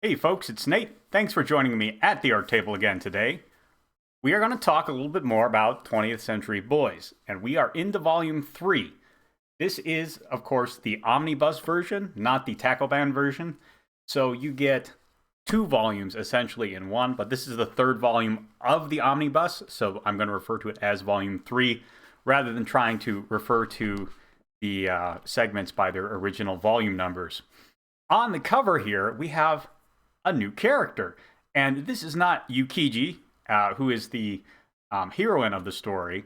Hey folks, it's Nate. Thanks for joining me at the art table again today. We are going to talk a little bit more about 20th Century Boys, and we are into volume 3. This is, of course, the omnibus version, not the tackle band version. So you get 2 volumes essentially in one, but this is the 3rd volume of the omnibus, so I'm going to refer to it as volume 3 rather than trying to refer to the segments by their original volume numbers. On the cover here, we have a new character. And this is not Yukiji, who is the heroine of the story,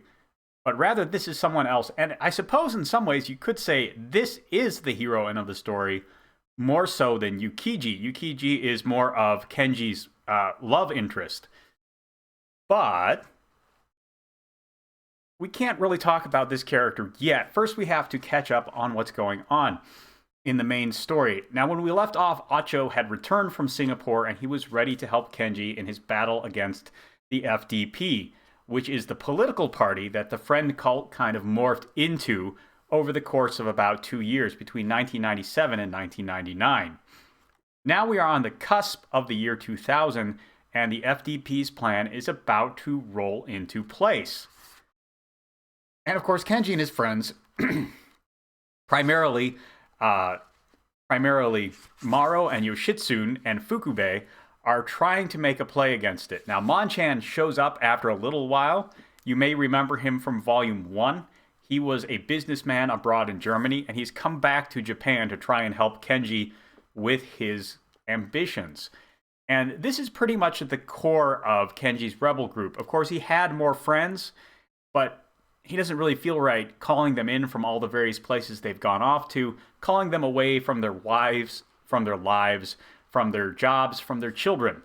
but rather this is someone else. And I suppose in some ways you could say this is the heroine of the story more so than Yukiji. Yukiji is more of Kenji's love interest. But we can't really talk about this character yet. First, we have to catch up on what's going on in the main story. Now, when we left off, Acho had returned from Singapore and he was ready to help Kenji in his battle against the FDP, which is the political party that the friend cult kind of morphed into over the course of about 2 years, between 1997 and 1999. Now we are on the cusp of the year 2000, and the FDP's plan is about to roll into place. And of course, Kenji and his friends, primarily Maro and Yoshitsune and Fukube, are trying to make a play against it. Now, Monchan shows up after a little while. You may remember him from Volume 1. He was a businessman abroad in Germany, and he's come back to Japan to try and help Kenji with his ambitions. And this is pretty much at the core of Kenji's rebel group. Of course, he had more friends, but he doesn't really feel right calling them in from all the various places they've gone off to, calling them away from their wives, from their lives, from their jobs, from their children.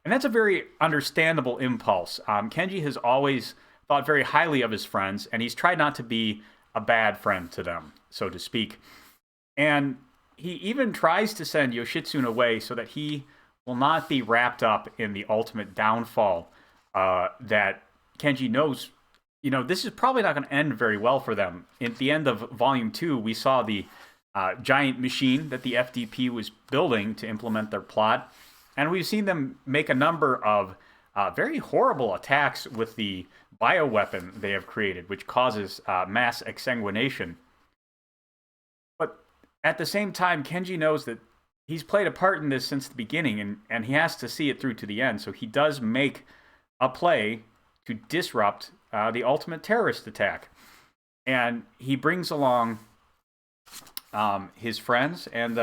And that's a very understandable impulse. Kenji has always thought very highly of his friends, and he's tried not to be a bad friend to them, so to speak. And he even tries to send Yoshitsune away so that he will not be wrapped up in the ultimate downfall that Kenji knows. You know, this is probably not going to end very well for them. At the end of Volume 2, we saw the giant machine that the FDP was building to implement their plot. And we've seen them make a number of very horrible attacks with the bioweapon they have created, which causes mass exsanguination. But at the same time, Kenji knows that he's played a part in this since the beginning, and he has to see it through to the end. So he does make a play to disrupt the ultimate terrorist attack. And he brings along his friends, and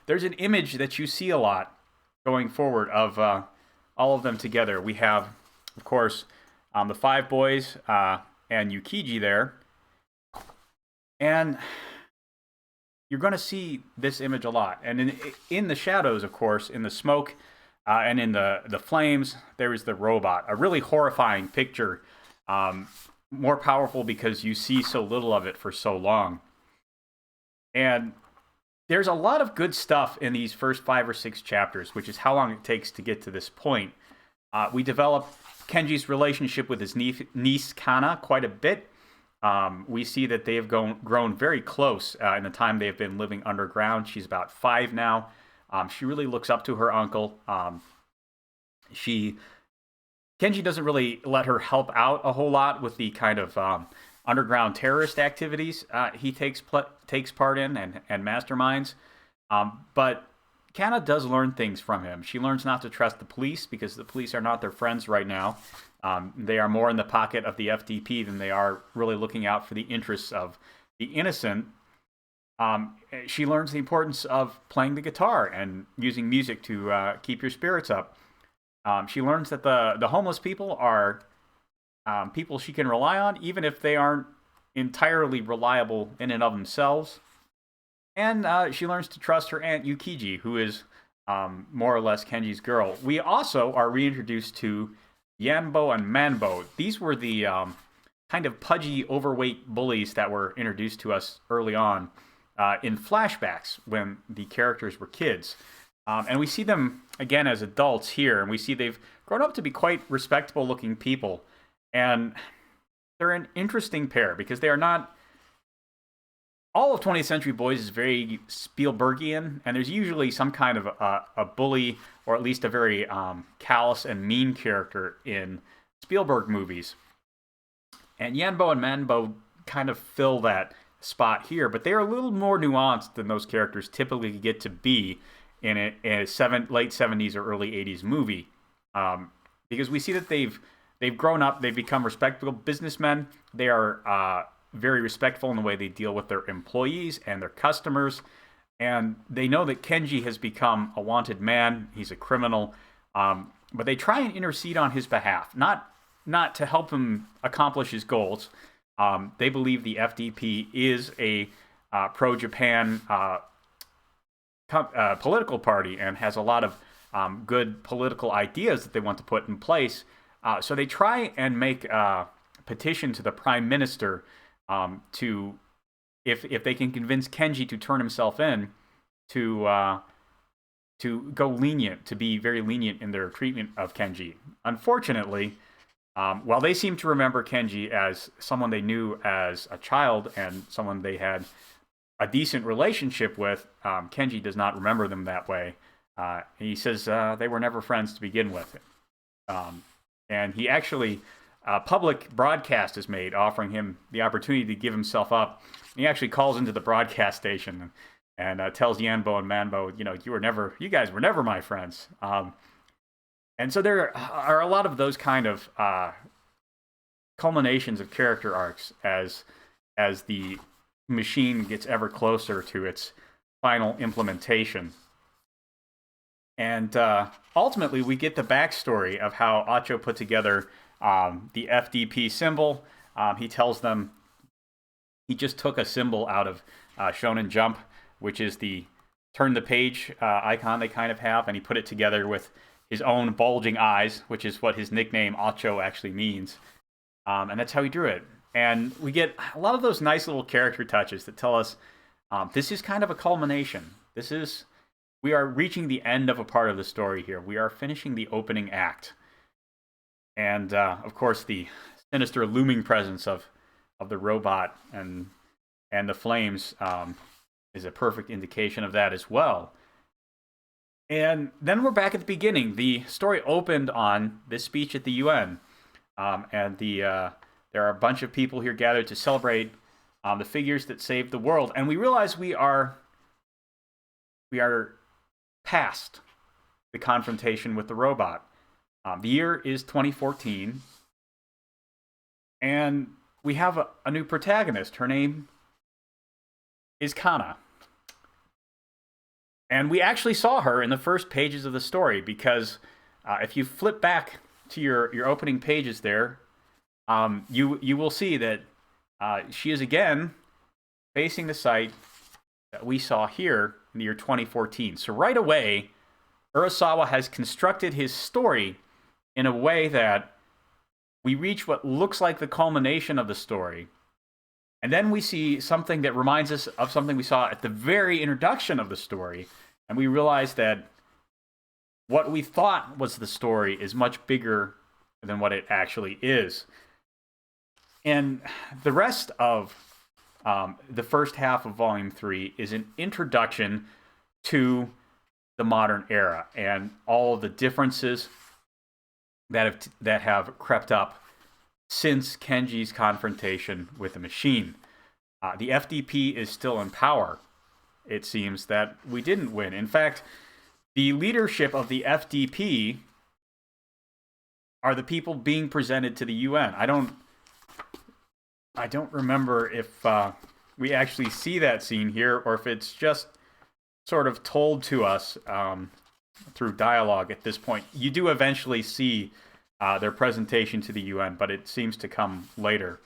there's an image that you see a lot going forward of all of them together. We have, of course, the 5 boys and Yukiji there. And you're going to see this image a lot. And in the shadows, of course, in the smoke and in the flames, there is the robot. A really horrifying picture. More powerful because you see so little of it for so long. And there's a lot of good stuff in these first 5 or 6 chapters, which is how long it takes to get to this point. We develop Kenji's relationship with his niece Kana quite a bit. We see that they have grown very close in the time they have been living underground. She's about 5 now. She really looks up to her uncle. Kenji doesn't really let her help out a whole lot with the kind of underground terrorist activities he takes part in and masterminds. But Kana does learn things from him. She learns not to trust the police because the police are not their friends right now. They are more in the pocket of the FDP than they are really looking out for the interests of the innocent. She learns the importance of playing the guitar and using music to keep your spirits up. She learns that the homeless people are people she can rely on, even if they aren't entirely reliable in and of themselves. And she learns to trust her aunt Yukiji, who is more or less Kenji's girl. We also are reintroduced to Yanbo and Manbo. These were the kind of pudgy, overweight bullies that were introduced to us early on in flashbacks when the characters were kids. And we see them again as adults here, and we see they've grown up to be quite respectable-looking people. And they're an interesting pair because they are not all of 20th Century Boys is very Spielbergian, and there's usually some kind of a bully or at least a very callous and mean character in Spielberg movies. And Yanbo and Manbo kind of fill that spot here, but they're a little more nuanced than those characters typically get to be in a late 70s or early 80s movie. Because we see that they've grown up, they've become respectable businessmen. They are very respectful in the way they deal with their employees and their customers. And they know that Kenji has become a wanted man. He's a criminal. But they try and intercede on his behalf, not to help him accomplish his goals. They believe the FDP is a pro-Japan political party and has a lot of good political ideas that they want to put in place. So they try and make a petition to the prime minister to, if they can convince Kenji to turn himself in, to go lenient, to be very lenient in their treatment of Kenji. Unfortunately, while they seem to remember Kenji as someone they knew as a child and someone they had a decent relationship with, Kenji does not remember them that way. He says they were never friends to begin with. And he actually, a public broadcast is made offering him the opportunity to give himself up. And he actually calls into the broadcast station and tells Yanbo and Manbo, you guys were never my friends. And so there are a lot of those kind of culminations of character arcs as the machine gets ever closer to its final implementation. And ultimately, we get the backstory of how Acho put together the FDP symbol. He tells them he just took a symbol out of Shonen Jump, which is the turn the page icon they kind of have, and he put it together with his own bulging eyes, which is what his nickname Acho actually means. And that's how he drew it. And we get a lot of those nice little character touches that tell us this is kind of a culmination. We are reaching the end of a part of the story here. We are finishing the opening act. And, of course, the sinister looming presence of the robot and the flames is a perfect indication of that as well. And then we're back at the beginning. The story opened on this speech at the UN. And there are a bunch of people here gathered to celebrate the figures that saved the world. And we realize we are past the confrontation with the robot. The year is 2014. And we have a new protagonist. Her name is Kana. And we actually saw her in the first pages of the story because if you flip back to your opening pages there, you will see that she is again facing the site that we saw here in the year 2014. So right away, Urasawa has constructed his story in a way that we reach what looks like the culmination of the story. And then we see something that reminds us of something we saw at the very introduction of the story. And we realize that what we thought was the story is much bigger than what it actually is. And the rest of the first half of Volume 3 is an introduction to the modern era and all of the differences that have crept up since Kenji's confrontation with the machine. The FDP is still in power. It seems that we didn't win. In fact, the leadership of the FDP are the people being presented to the UN. I don't remember if we actually see that scene here or if it's just sort of told to us through dialogue at this point. You do eventually see their presentation to the UN, but it seems to come later.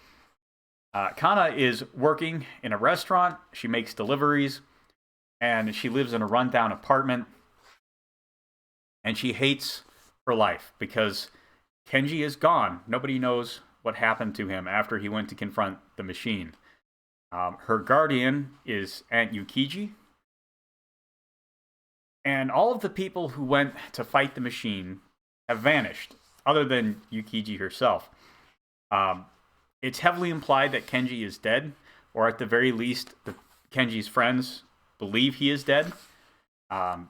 Kana is working in a restaurant. She makes deliveries, and she lives in a rundown apartment. And she hates her life because Kenji is gone. Nobody knows what happened to him after he went to confront the machine. Her guardian is Aunt Yukiji. And all of the people who went to fight the machine have vanished, other than Yukiji herself. It's heavily implied that Kenji is dead, or at the very least, Kenji's friends believe he is dead. Um,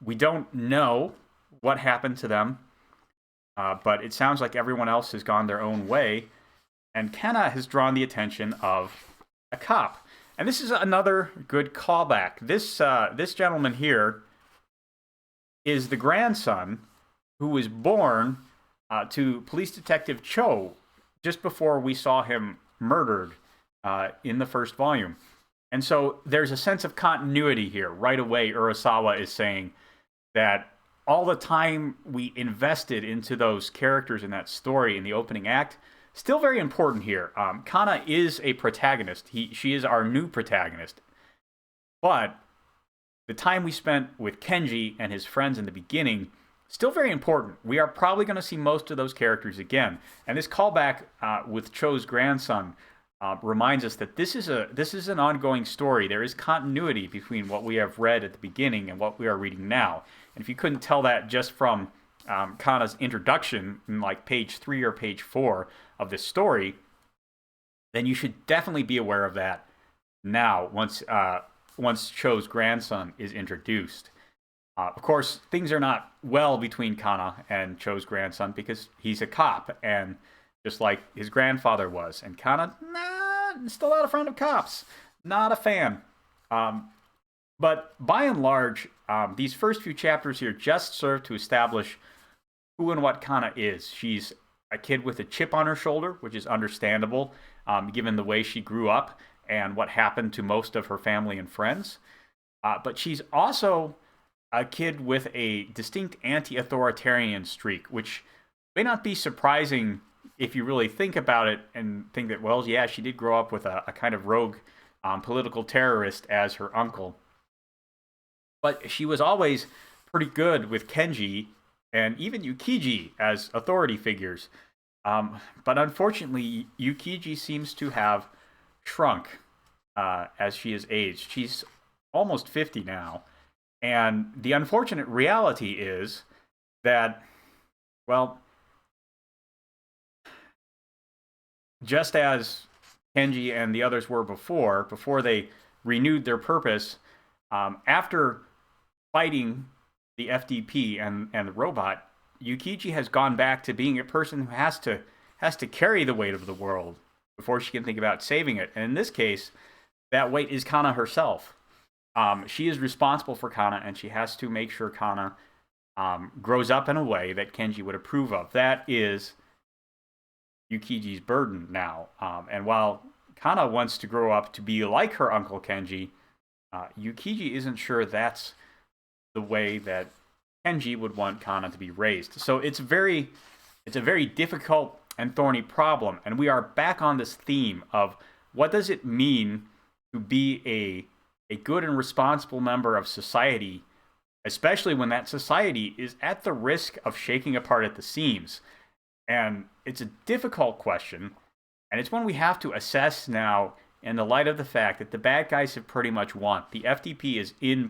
we don't know what happened to them, but it sounds like everyone else has gone their own way, and Kenna has drawn the attention of a cop. And this is another good callback. This gentleman here is the grandson who was born to police detective Cho just before we saw him murdered in the first volume. And so there's a sense of continuity here. Right away, Urasawa is saying that all the time we invested into those characters in that story in the opening act, still very important here. Kana is a protagonist. She is our new protagonist. But the time we spent with Kenji and his friends in the beginning, still very important. We are probably going to see most of those characters again. And this callback with Cho's grandson reminds us that this is an ongoing story. There is continuity between what we have read at the beginning and what we are reading now. And if you couldn't tell that just from Kana's introduction in like page 3 or page 4 of this story, then you should definitely be aware of that now once Cho's grandson is introduced. Of course, things are not well between Kana and Cho's grandson because he's a cop, and just like his grandfather was. And Kana, still not a friend of cops. Not a fan. But by and large, these first few chapters here just serve to establish who and what Kana is. She's a kid with a chip on her shoulder, which is understandable given the way she grew up and what happened to most of her family and friends. But she's also a kid with a distinct anti-authoritarian streak, which may not be surprising if you really think about it and think that, well, yeah, she did grow up with a kind of rogue political terrorist as her uncle. But she was always pretty good with Kenji and even Yukiji as authority figures. But unfortunately, Yukiji seems to have shrunk as she has aged. She's almost 50 now. And the unfortunate reality is that, well, just as Kenji and the others were before they renewed their purpose, after fighting the FDP and the robot, Yukiji has gone back to being a person who has to carry the weight of the world before she can think about saving it. And in this case, that weight is Kana herself. She is responsible for Kana, and she has to make sure Kana grows up in a way that Kenji would approve of. That is Yukiji's burden now. And while Kana wants to grow up to be like her uncle Kenji, Yukiji isn't sure that's the way that Kenji would want Kana to be raised. So it's a very difficult and thorny problem. And we are back on this theme of what does it mean to be a good and responsible member of society, especially when that society is at the risk of shaking apart at the seams. And it's a difficult question, and it's one we have to assess now in the light of the fact that the bad guys have pretty much won. The FDP is in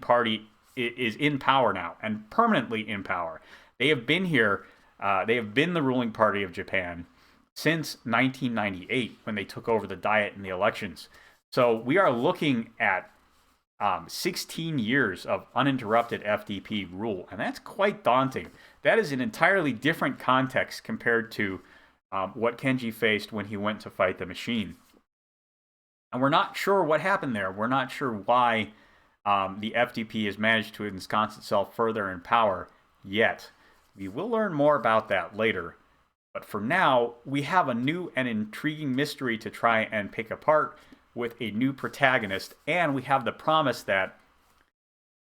power now, and permanently in power. They have been here, they have been the ruling party of Japan since 1998, when they took over the Diet in the elections. So we are looking at 16 years of uninterrupted FDP rule, and that's quite daunting. That is an entirely different context compared to what Kenji faced when he went to fight the machine. And we're not sure what happened there. We're not sure why the FDP has managed to ensconce itself further in power yet. We will learn more about that later. But for now, we have a new and intriguing mystery to try and pick apart with a new protagonist, and we have the promise that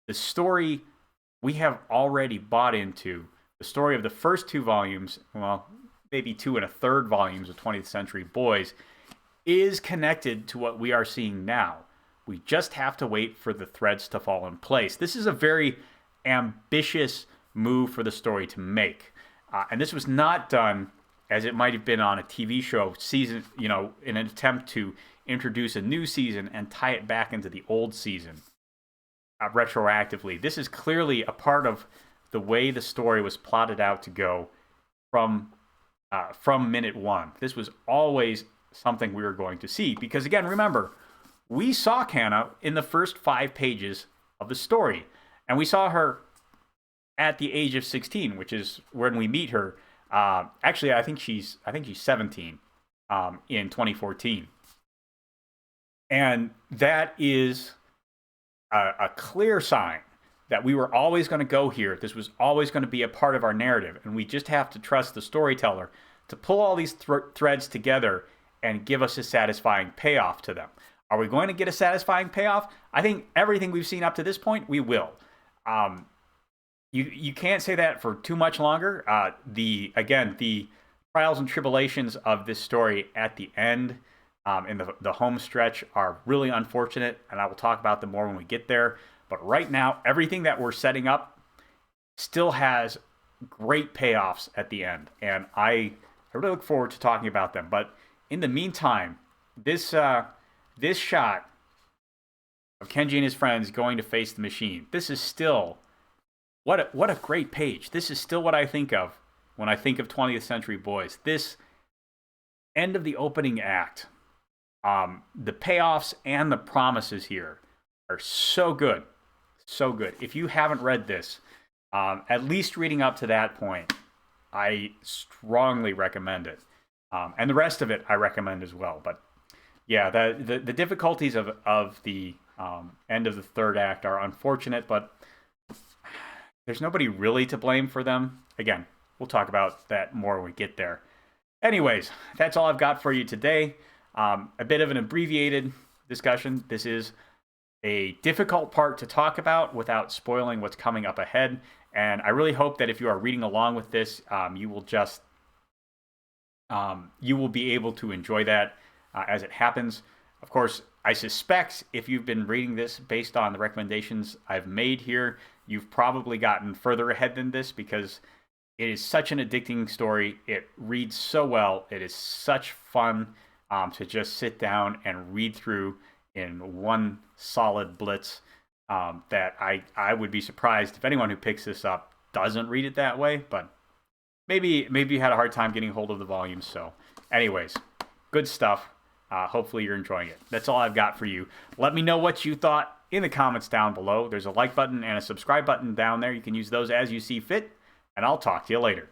the story we have already bought into, the story of the first 2 volumes, well, maybe 2 1/3 volumes of 20th Century Boys, is connected to what we are seeing now. We just have to wait for the threads to fall in place. This is a very ambitious move for the story to make. And this was not done as it might have been on a TV show season, in an attempt to introduce a new season and tie it back into the old season retroactively. This is clearly a part of the way the story was plotted out to go from minute 1. This was always something we were going to see. Because again, remember, we saw Kanna in the first 5 pages of the story. And we saw her at the age of 16, which is when we meet her. Actually, I think she's 17 in 2014. And that is a clear sign that we were always going to go here. This was always going to be a part of our narrative. And we just have to trust the storyteller to pull all these threads together and give us a satisfying payoff to them. Are we going to get a satisfying payoff? I think everything we've seen up to this point, we will. You can't say that for too much longer. The trials and tribulations of this story at the end, in the home stretch, are really unfortunate, and I will talk about them more when we get there. But right now, everything that we're setting up still has great payoffs at the end, and I really look forward to talking about them. But in the meantime, this shot of Kenji and his friends going to face the machine, this is still what a great page. This is still what I think of when I think of 20th Century Boys. This end of the opening act, the payoffs and the promises here are so good. So good. If you haven't read this, at least reading up to that point, I strongly recommend it. And the rest of it I recommend as well. But yeah, the difficulties of the end of the third act are unfortunate, but there's nobody really to blame for them. Again, we'll talk about that more when we get there. Anyways, that's all I've got for you today. A bit of an abbreviated discussion. This is a difficult part to talk about without spoiling what's coming up ahead. And I really hope that if you are reading along with this, you will be able to enjoy that as it happens. Of course, I suspect if you've been reading this based on the recommendations I've made here, you've probably gotten further ahead than this, because it is such an addicting story. It reads so well. It is such fun to just sit down and read through in one solid blitz, that I would be surprised if anyone who picks this up doesn't read it that way. But maybe you had a hard time getting hold of the volumes. So anyways, good stuff. Hopefully you're enjoying it. That's all I've got for you. Let me know what you thought in the comments down below. There's a like button and a subscribe button down there. You can use those as you see fit, and I'll talk to you later.